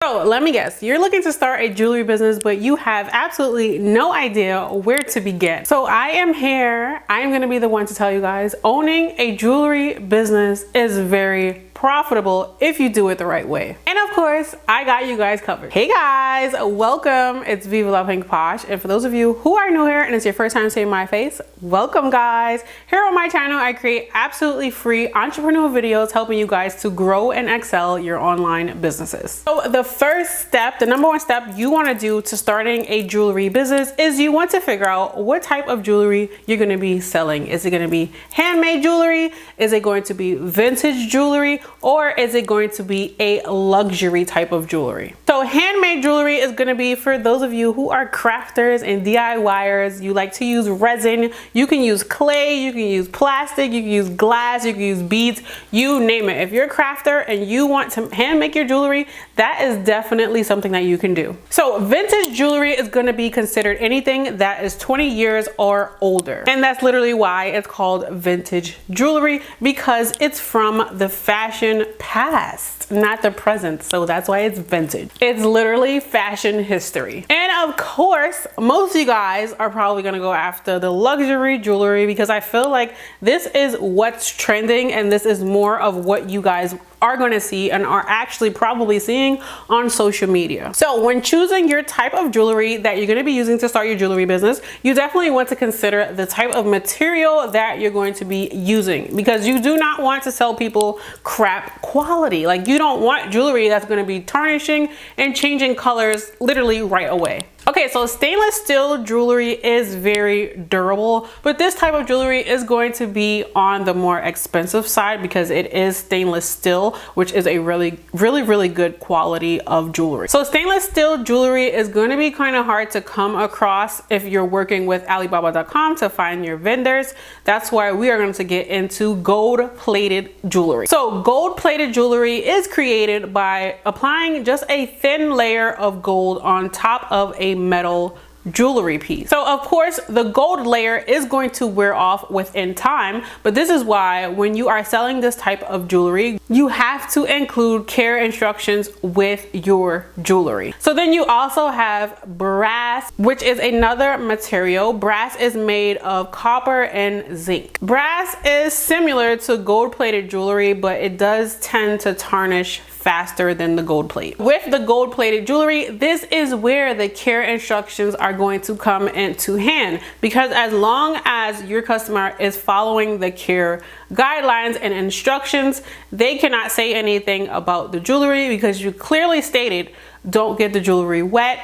So let me guess, you're looking to start a jewelry business, but you have absolutely no idea where to begin. So I am here. I am going to be the one to tell you guys, owning a jewelry business is very profitable if you do it the right way. And of course, I got you guys covered. Hey guys, welcome. It's Vivalapinkposhllc. And for those of you who are new here and it's your first time seeing my face, welcome guys. Here on my channel, I create absolutely free entrepreneurial videos helping you guys to grow and excel your online businesses. So the first step, the number one step you want to do to starting a jewelry business is you want to figure out what type of jewelry you're going to be selling. Is it going to be handmade jewelry? Is it going to be vintage jewelry? Or is it going to be a luxury type of jewelry? So handmade jewelry is going to be for those of you who are crafters and DIYers. You like to use resin. You can use clay, you can use plastic, you can use glass, you can use beads, you name it. If you're a crafter and you want to hand make your jewelry, that is definitely something that you can do. So vintage jewelry is going to be considered anything that is 20 years or older. And that's literally why it's called vintage jewelry, because it's from the fashion past, not the present. So that's why it's vintage. It's literally fashion history. And of course, most of you guys are probably gonna go after the luxury jewelry because I feel like this is what's trending and this is more of what you guys are going to see and are actually probably seeing on social media. So when choosing your type of jewelry that you're going to be using to start your jewelry business, you definitely want to consider the type of material that you're going to be using, because you do not want to sell people crap quality. Like, you don't want jewelry that's going to be tarnishing and changing colors literally right away. Okay, so stainless steel jewelry is very durable, but this type of jewelry is going to be on the more expensive side because it is stainless steel, which is a really good quality of jewelry. So stainless steel jewelry is going to be kind of hard to come across if you're working with Alibaba.com to find your vendors. That's why we are going to get into gold-plated jewelry. So gold-plated jewelry is created by applying just a thin layer of gold on top of a metal jewelry piece. So of course the gold layer is going to wear off within time, but this is why when you are selling this type of jewelry, you have to include care instructions with your jewelry. So then you also have brass, which is another material. Brass is made of copper and zinc. Brass is similar to gold-plated jewelry, but it does tend to tarnish faster than the gold plate. With the gold plated jewelry, this is where the care instructions are going to come into hand, because as long as your customer is following the care guidelines and instructions, they cannot say anything about the jewelry because you clearly stated, don't get the jewelry wet,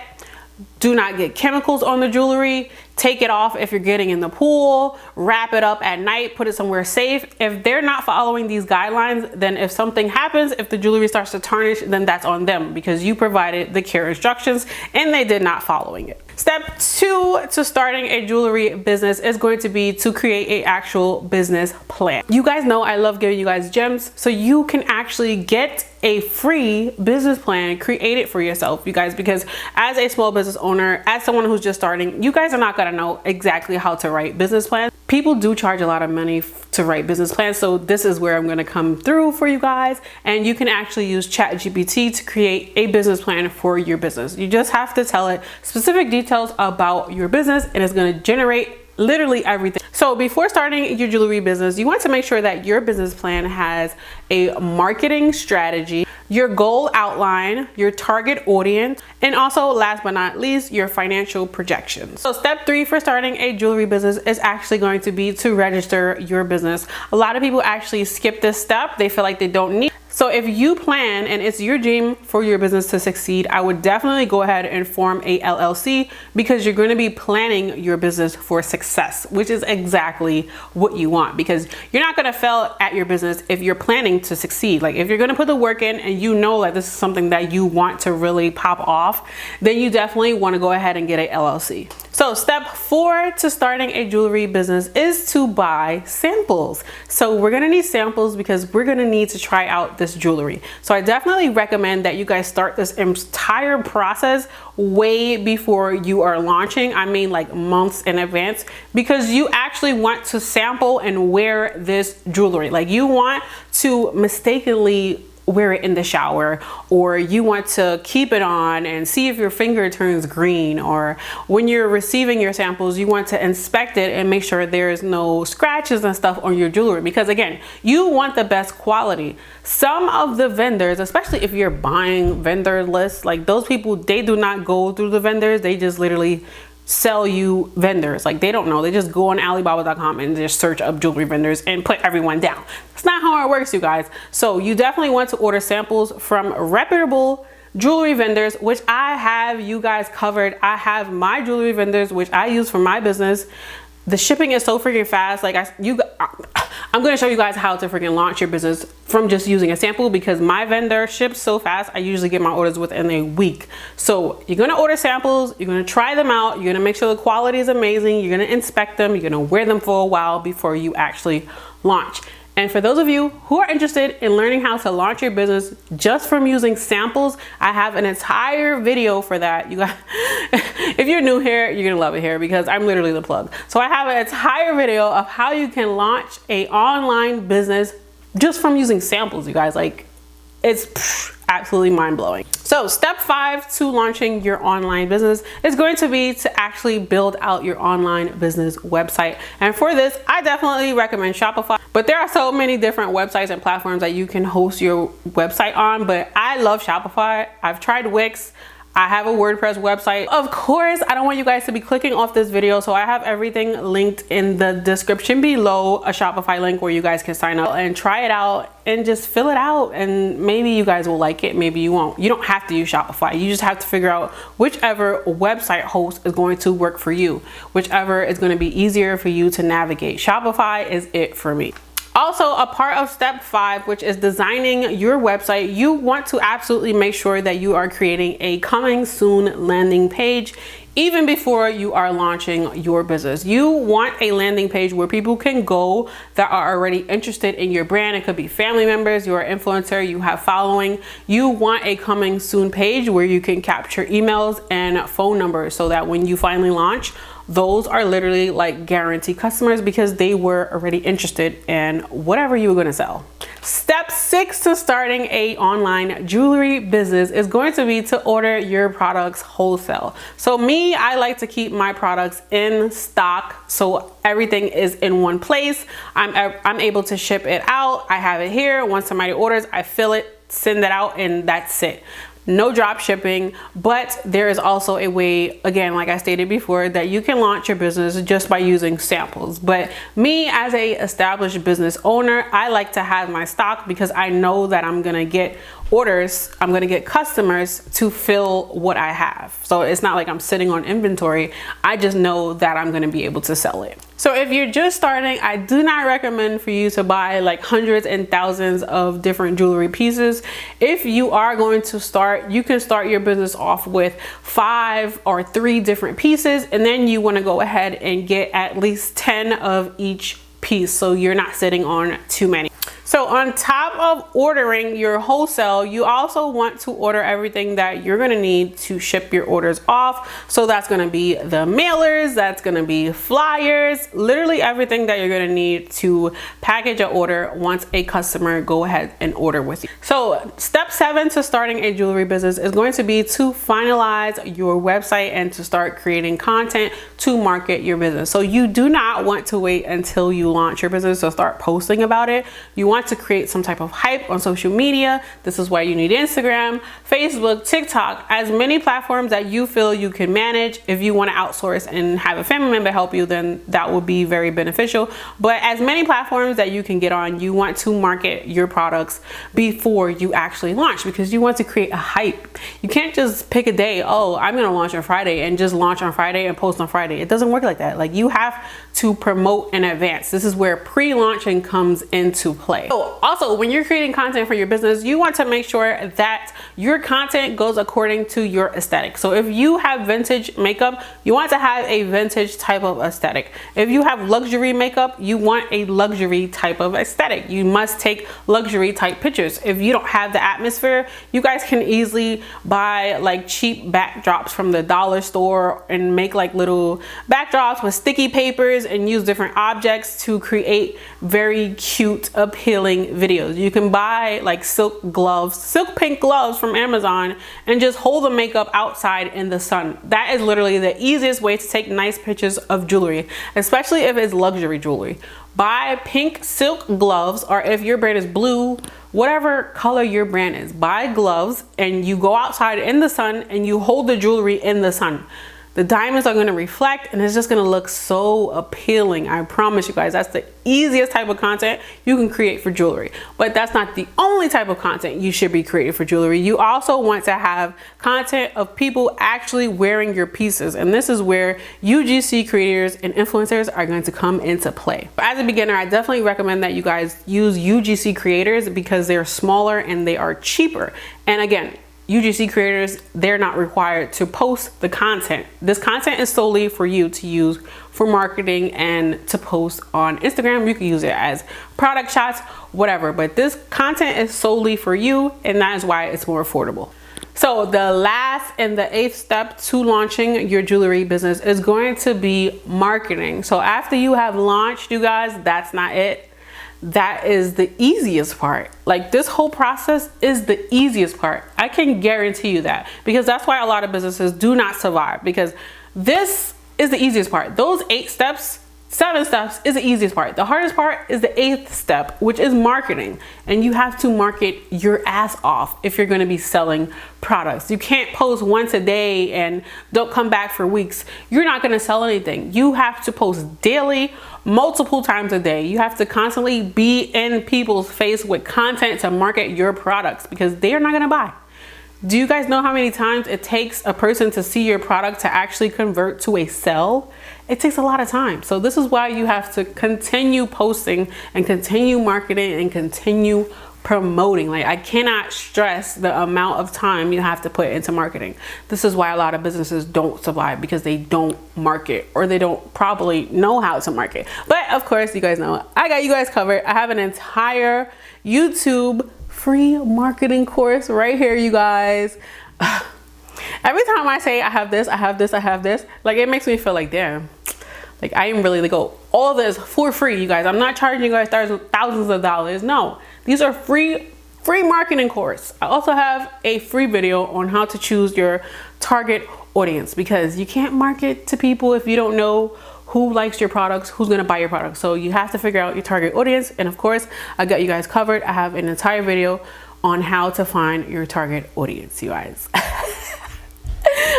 do not get chemicals on the jewelry, take it off if you're getting in the pool, wrap it up at night, put it somewhere safe. If they're not following these guidelines, then if something happens, if the jewelry starts to tarnish, then that's on them because you provided the care instructions and they did not following it. Step 2 to starting a jewelry business is going to be to create an actual business plan. You guys know I love giving you guys gems, so you can actually get a free business plan created for yourself, you guys, because as a small business owner, as someone who's just starting, you guys are not going to know exactly how to write business plans. People do charge a lot of money to write business plans, so this is where I'm going to come through for you guys, and you can actually use ChatGPT to create a business plan for your business. You just have to tell it specific details about your business and it's going to generate literally everything. So before starting your jewelry business, you want to make sure that your business plan has a marketing strategy, your goal outline, your target audience, and also last but not least, your financial projections. So step 3 for starting a jewelry business is actually going to be to register your business. A lot of people actually skip this step. They feel like they don't need. So if you plan and it's your dream for your business to succeed, I would definitely go ahead and form a LLC because you're going to be planning your business for success, which is exactly what you want, because you're not going to fail at your business if you're planning to succeed. Like, if you're going to put the work in and you know that this is something that you want to really pop off, then you definitely want to go ahead and get a LLC. So step 4 to starting a jewelry business is to buy samples. So we're gonna need samples because we're gonna need to try out this jewelry. So I definitely recommend that you guys start this entire process way before you are launching. I mean, like months in advance, because you actually want to sample and wear this jewelry. Like, you want to mistakenly wear it in the shower, or you want to keep it on and see if your finger turns green, or when you're receiving your samples, you want to inspect it and make sure there's no scratches and stuff on your jewelry, because again, you want the best quality. Some of the vendors, especially if you're buying vendor lists, like those people, they do not go through the vendors, they just literally sell you vendors. Like they don't know, they just go on Alibaba.com and just search up jewelry vendors and put everyone down. That's not how it works, you guys. So you definitely want to order samples from reputable jewelry vendors, which I have you guys covered. I have my jewelry vendors, which I use for my business. The shipping is so freaking fast. Like I'm going to show you guys how to freaking launch your business from just using a sample, because my vendor ships so fast. I usually get my orders within a week. So you're going to order samples, you're going to try them out, you're going to make sure the quality is amazing, you're going to inspect them, you're going to wear them for a while before you actually launch. And for those of you who are interested in learning how to launch your business just from using samples, I have an entire video for that. You guys, if you're new here, you're gonna love it here, because I'm literally the plug. So I have an entire video of how you can launch an online business just from using samples, you guys. Like, it's absolutely mind-blowing. So step 5 to launching your online business is going to be to actually build out your online business website. And for this, I definitely recommend Shopify, but there are so many different websites and platforms that you can host your website on, but I love Shopify. I've tried Wix. I have a WordPress website. Of course, I don't want you guys to be clicking off this video, so I have everything linked in the description below, a Shopify link where you guys can sign up and try it out and just fill it out, and maybe you guys will like it, maybe you won't. You don't have to use Shopify. You just have to figure out whichever website host is going to work for you, whichever is going to be easier for you to navigate. Shopify is it for me. Also, a part of step 5, which is designing your website, you want to absolutely make sure that you are creating a coming soon landing page even before you are launching your business. You want a landing page where people can go that are already interested in your brand. It could be family members, you're an influencer, you have following. You want a coming soon page where you can capture emails and phone numbers, so that when you finally launch, those are literally like guaranteed customers, because they were already interested in whatever you were going to sell. Step 6 to starting a online jewelry business is going to be to order your products wholesale. So me, I like to keep my products in stock, so everything is in one place. I'm able to ship it out. I have it here. Once somebody orders, I fill it, send it out, and that's it. No drop shipping, but there is also a way, again, like I stated before, that you can launch your business just by using samples. But me, as a established business owner, I like to have my stock, because I know that I'm gonna get orders, I'm gonna get customers to fill what I have. So it's not like I'm sitting on inventory. I just know that I'm gonna be able to sell it. So if you're just starting, I do not recommend for you to buy like hundreds and thousands of different jewelry pieces. If you are going to start, you can start your business off with 5 or 3 different pieces, and then you want to go ahead and get at least 10 of each piece, so you're not sitting on too many. So on top of ordering your wholesale, you also want to order everything that you're gonna need to ship your orders off. So that's gonna be the mailers, that's gonna be flyers, literally everything that you're gonna need to package an order once a customer go ahead and order with you. So step 7 to starting a jewelry business is going to be to finalize your website and to start creating content to market your business. So you do not want to wait until you launch your business to start posting about it. You want to create some type of hype on social media. This is why you need Instagram, Facebook, TikTok, as many platforms that you feel you can manage. If you want to outsource and have a family member help you, then that would be very beneficial. But as many platforms that you can get on, you want to market your products before you actually launch, because you want to create a hype. You can't just pick a day, oh, I'm going to launch on Friday, and just launch on Friday and post on Friday. It doesn't work like that. Like, you have to promote in advance. This is where pre-launching comes into play. So also, when you're creating content for your business, you want to make sure that your content goes according to your aesthetic. So if you have vintage makeup, you want to have a vintage type of aesthetic. If you have luxury makeup, you want a luxury type of aesthetic. You must take luxury type pictures. If you don't have the atmosphere, you guys can easily buy like cheap backdrops from the dollar store and make like little backdrops with sticky papers and use different objects to create very cute, appealing appealing videos. You can buy like silk pink gloves from Amazon and just hold the makeup outside in the sun. That is literally the easiest way to take nice pictures of jewelry, especially if it's luxury jewelry. Buy pink silk gloves, or if your brand is blue, whatever color your brand is, buy gloves and you go outside in the sun and you hold the jewelry in the sun. The diamonds are going to reflect and it's just going to look so appealing. I promise you guys, that's the easiest type of content you can create for jewelry. But that's not the only type of content you should be creating for jewelry. You also want to have content of people actually wearing your pieces. And this is where UGC creators and influencers are going to come into play. But as a beginner, I definitely recommend that you guys use UGC creators because they're smaller and they are cheaper. And again, UGC creators, they're not required to post the content. This content is solely for you to use for marketing and to post on Instagram. You can use it as product shots, whatever, but this content is solely for you, and that is why it's more affordable. So the last and the 8th step to launching your jewelry business is going to be marketing. So after you have launched, you guys, that's not it. That is the easiest part. Like, this whole process is the easiest part. I can guarantee you that, because that's why a lot of businesses do not survive, because this is the easiest part. Those 8 steps, 7 steps is the easiest part. The hardest part is the 8th step, which is marketing. And you have to market your ass off if you're going to be selling products. You can't post once a day and don't come back for weeks. You're not going to sell anything. You have to post daily, multiple times a day. You have to constantly be in people's face with content to market your products, because they are not going to buy. Do you guys know how many times it takes a person to see your product to actually convert to a sell? It takes a lot of time. So this is why you have to continue posting and continue marketing and continue promoting. Like, I cannot stress the amount of time you have to put into marketing. This is why a lot of businesses don't survive, because they don't market, or they don't probably know how to market. But of course, you guys know I got you guys covered. I have an entire YouTube free marketing course right here, you guys. Every time I say I have this, I have this, I have this, like, it makes me feel like, damn, like I am really like, oh, all this for free, you guys. I'm not charging you guys thousands of dollars. No, these are free marketing course. I also have a free video on how to choose your target audience, because you can't market to people if you don't know who likes your products, who's gonna buy your products. So you have to figure out your target audience. And of course, I got you guys covered. I have an entire video on how to find your target audience, you guys.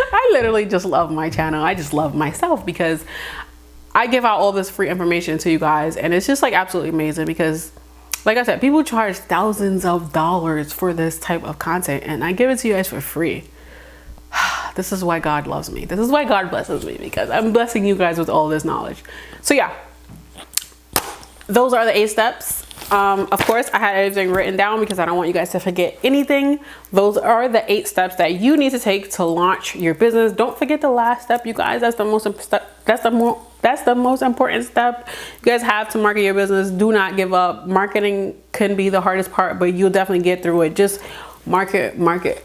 I literally just love my channel. I just love myself, because I give out all this free information to you guys, and it's just like absolutely amazing, because like I said, people charge thousands of dollars for this type of content, and I give it to you guys for free. This is why God loves me. This is why God blesses me, because I'm blessing you guys with all this knowledge. So yeah, those are the 8 steps. Of course, I had everything written down because I don't want you guys to forget anything. Those are the 8 steps that you need to take to launch your business. Don't forget the last step, you guys. That's the most important step. You guys have to market your business. Do not give up. Marketing can be the hardest part, but you'll definitely get through it. Just market.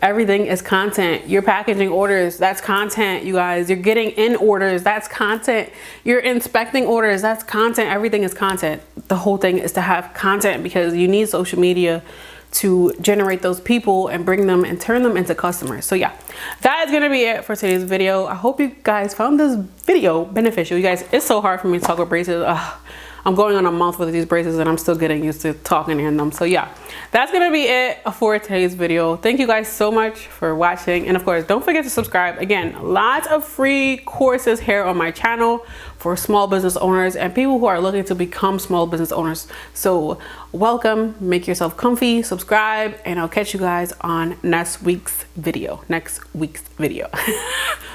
Everything is content. You're packaging orders, that's content, you guys. You're getting in orders, that's content. You're inspecting orders, that's content. Everything is content. The whole thing is to have content, because you need social media to generate those people and bring them and turn them into customers. So yeah, that is gonna be it for today's video. I hope you guys found this video beneficial. You guys, it's so hard for me to talk with braces. I'm going on a month with these braces and I'm still getting used to talking in them. So yeah, that's gonna be it for today's video. Thank you guys so much for watching. And of course, don't forget to subscribe. Again, lots of free courses here on my channel for small business owners and people who are looking to become small business owners. So welcome, make yourself comfy, subscribe, and I'll catch you guys on next week's video.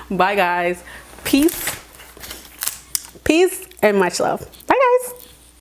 Bye guys, peace and much love.